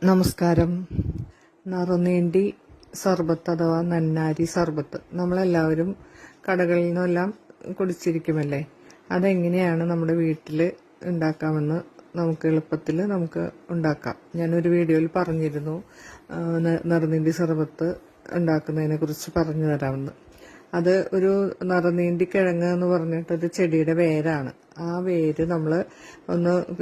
നമസ്കാരം. നറുനീണ്ടി സർബത്ത് അഥവാ നന്നാരി സർബത്ത് നമ്മളെല്ലാവരും കടകളിൽ നിന്നെല്ലാം കുടിച്ചിരിക്കുമല്ലേ. അതെങ്ങനെയാണ് നമ്മുടെ വീട്ടിൽ ഉണ്ടാക്കാമെന്ന് നമുക്ക് എളുപ്പത്തിൽ ഉണ്ടാക്കാം. ഞാനൊരു വീഡിയോയിൽ പറഞ്ഞിരുന്നു നറുനീണ്ടി സർബത്ത് ഉണ്ടാക്കുന്നതിനെ കുറിച്ച് പറഞ്ഞു തരാമെന്ന്. അത് ഒരു നറുനീണ്ടി കിഴങ്ങ് എന്ന് പറഞ്ഞിട്ടൊരു ചെടിയുടെ വേരാണ്. ആ വേര് നമ്മൾ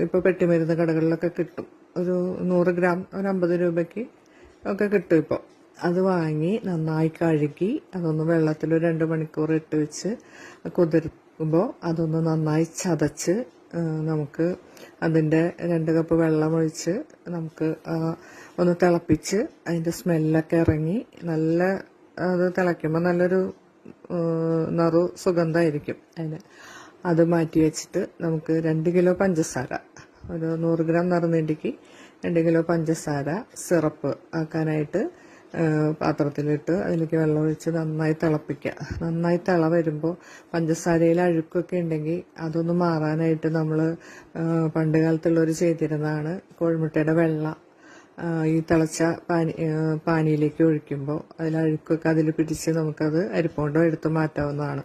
ഇപ്പോൾ പെട്ടിമരുന്ന് കടകളിലൊക്കെ കിട്ടും. ഒരു 100 ഗ്രാം ഒരു 50 രൂപയ്ക്ക് ഒക്കെ കിട്ടും. ഇപ്പോൾ അത് വാങ്ങി നന്നായി കഴുകി അതൊന്ന് വെള്ളത്തിൽ 2 മണിക്കൂർ ഇട്ട് വെച്ച് കുതിർക്കുമ്പോൾ അതൊന്ന് നന്നായി ചതച്ച് നമുക്ക് അതിൻ്റെ 2 കപ്പ് വെള്ളം ഒഴിച്ച് നമുക്ക് ഒന്ന് തിളപ്പിച്ച് അതിൻ്റെ സ്മെല്ലൊക്കെ ഇറങ്ങി നല്ല അത് തിളയ്ക്കുമ്പോൾ നല്ലൊരു നറു സുഗന്ധമായിരിക്കും അതിന്. അത് മാറ്റി വെച്ചിട്ട് നമുക്ക് 2 കിലോ പഞ്ചസാര, ഒരു 100 ഗ്രാം നറുനീണ്ടിക്ക് 2 കിലോ പഞ്ചസാര സിറപ്പ് ആക്കാനായിട്ട് പാത്രത്തിലിട്ട് അതിലേക്ക് വെള്ളം ഒഴിച്ച് നന്നായി തിളപ്പിക്കുക. നന്നായി തിള വരുമ്പോൾ പഞ്ചസാരയിൽ അഴുക്കൊക്കെ ഉണ്ടെങ്കിൽ അതൊന്ന് മാറാനായിട്ട് നമ്മൾ പണ്ട് കാലത്തുള്ളവർ ചെയ്തിരുന്നതാണ് കോഴിമുട്ടയുടെ വെള്ള ഈ തിളച്ച പാനിയിലേക്ക് ഒഴിക്കുമ്പോൾ അഴുക്കൊക്കെ അതിൽ പിടിച്ച് നമുക്കത് അരിപ്പകൊണ്ടോ എടുത്ത് മാറ്റാവുന്നതാണ്.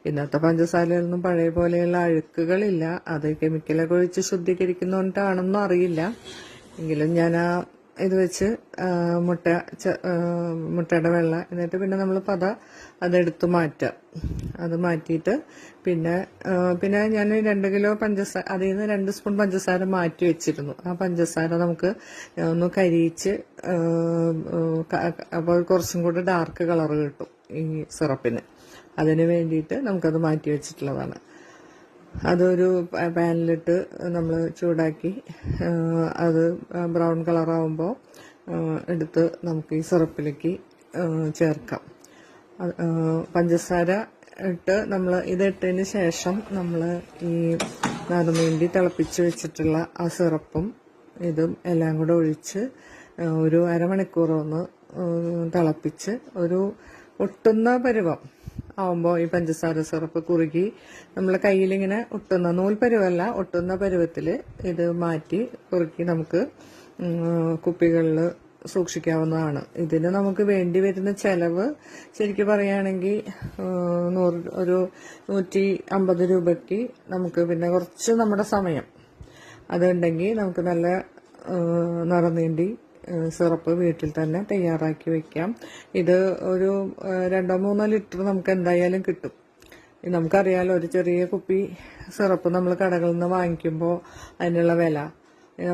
ഇന്നത്തെ പഞ്ചസാരയിലൊന്നും പഴയ പോലെയുള്ള അഴുക്കുകളില്ല. അത് കെമിക്കലൊക്കെ ഒഴിച്ച് ശുദ്ധീകരിക്കുന്നതുകൊണ്ടാണെന്നും അറിയില്ല. എങ്കിലും ഞാൻ ഇത് വെച്ച് മുട്ടയുടെ വെള്ള എന്നിട്ട് പിന്നെ നമ്മൾ അതെടുത്ത് മാറ്റുക. അത് മാറ്റിയിട്ട് പിന്നെ ഞാൻ 2 കിലോ പഞ്ചസാര, അതിൽ നിന്ന് 2 സ്പൂൺ പഞ്ചസാര മാറ്റി വെച്ചിരുന്നു. ആ പഞ്ചസാര നമുക്ക് ഒന്ന് കരിയിച്ച് അപ്പോൾ കുറച്ചും കൂടി ഡാർക്ക് കളർ കിട്ടും ഈ സിറപ്പിന്. അതിന് വേണ്ടിയിട്ട് നമുക്കത് മാറ്റി വെച്ചിട്ടുള്ളതാണ്. അതൊരു പാനിലിട്ട് നമ്മൾ ചൂടാക്കി അത് ബ്രൗൺ കളറാവുമ്പോൾ എടുത്ത് നമുക്ക് ഈ സിറപ്പിലേക്ക് ചേർക്കാം. പഞ്ചസാര ഇട്ട് നമ്മൾ ഇതിട്ടതിന് ശേഷം നമ്മൾ ഈ നറുനീണ്ടി തിളപ്പിച്ച് വെച്ചിട്ടുള്ള ആ സിറപ്പും ഇതും എല്ലാം കൂടെ ഒഴിച്ച് ഒരു അരമണിക്കൂറൊന്ന് തിളപ്പിച്ച് ഒരു ഒട്ടുന്ന പരുവം ആവുമ്പോൾ ഈ പഞ്ചസാര സിറപ്പ് കുറുകി നമ്മൾ കയ്യിലിങ്ങനെ ഒട്ടുന്ന നൂൽപ്പരുവല്ല, ഒട്ടുന്ന പരുവത്തിൽ ഇത് മാറ്റി കുറുക്കി നമുക്ക് കുപ്പികളിൽ സൂക്ഷിക്കാവുന്നതാണ്. ഇതിന് നമുക്ക് വേണ്ടി വരുന്ന ചെലവ് ശരിക്കും പറയുകയാണെങ്കിൽ ഒരു 150 രൂപയ്ക്ക് നമുക്ക് പിന്നെ കുറച്ച് നമ്മുടെ സമയം അതുണ്ടെങ്കിൽ നമുക്ക് നല്ല നറുനീണ്ടി സിറപ്പ് വീട്ടിൽ തന്നെ തയ്യാറാക്കി വെക്കാം. ഇത് ഒരു 2-3 ലിറ്റർ നമുക്ക് എന്തായാലും കിട്ടും. നമുക്കറിയാലോ ഒരു ചെറിയ കുപ്പി സിറപ്പ് നമ്മൾ കടകളിൽ നിന്ന് വാങ്ങിക്കുമ്പോൾ അതിനുള്ള വില.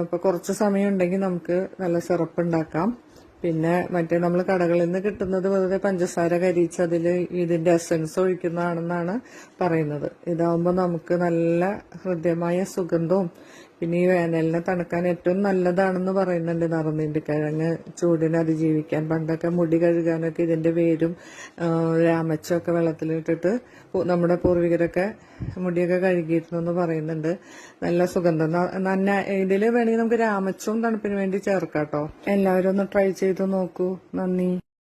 അപ്പോൾ കുറച്ച് സമയം ഉണ്ടെങ്കിൽ നമുക്ക് നല്ല സിറപ്പ് ഉണ്ടാക്കാം. പിന്നെ നമ്മൾ കടകളിൽ നിന്ന് കിട്ടുന്നത് വെറുതെ പഞ്ചസാര കരിച്ച് അതിൽ ഇതിൻ്റെ എസൻസ് ഒഴിക്കുന്നതാണെന്നാണ് പറയുന്നത്. ഇതാവുമ്പോൾ നമുക്ക് നല്ല ഹൃദ്യമായ സുഗന്ധവും പിന്നെ ഈ വേനലിനെ തണുക്കാൻ ഏറ്റവും നല്ലതാണെന്ന് പറയുന്നുണ്ട് നറുനീണ്ടി കിഴങ്ങ്. ചൂടിനെ അതിജീവിക്കാൻ പണ്ടൊക്കെ മുടി കഴുകാനൊക്കെ ഇതിൻ്റെ വേരും രാമച്ചൊക്കെ വെള്ളത്തിലിട്ടിട്ട് നമ്മുടെ പൂർവികരൊക്കെ മുടിയൊക്കെ കഴുകിയിരുന്നു എന്ന് പറയുന്നുണ്ട്. നല്ല സുഗന്ധം. ഇതിൽ വേണമെങ്കിൽ നമുക്ക് രാമച്ചവും തണുപ്പിന് വേണ്ടി ചേർക്കാം കേട്ടോ. എല്ലാവരും ഒന്ന് ട്രൈ ചെയ്ത് നോക്കൂ. നന്ദി.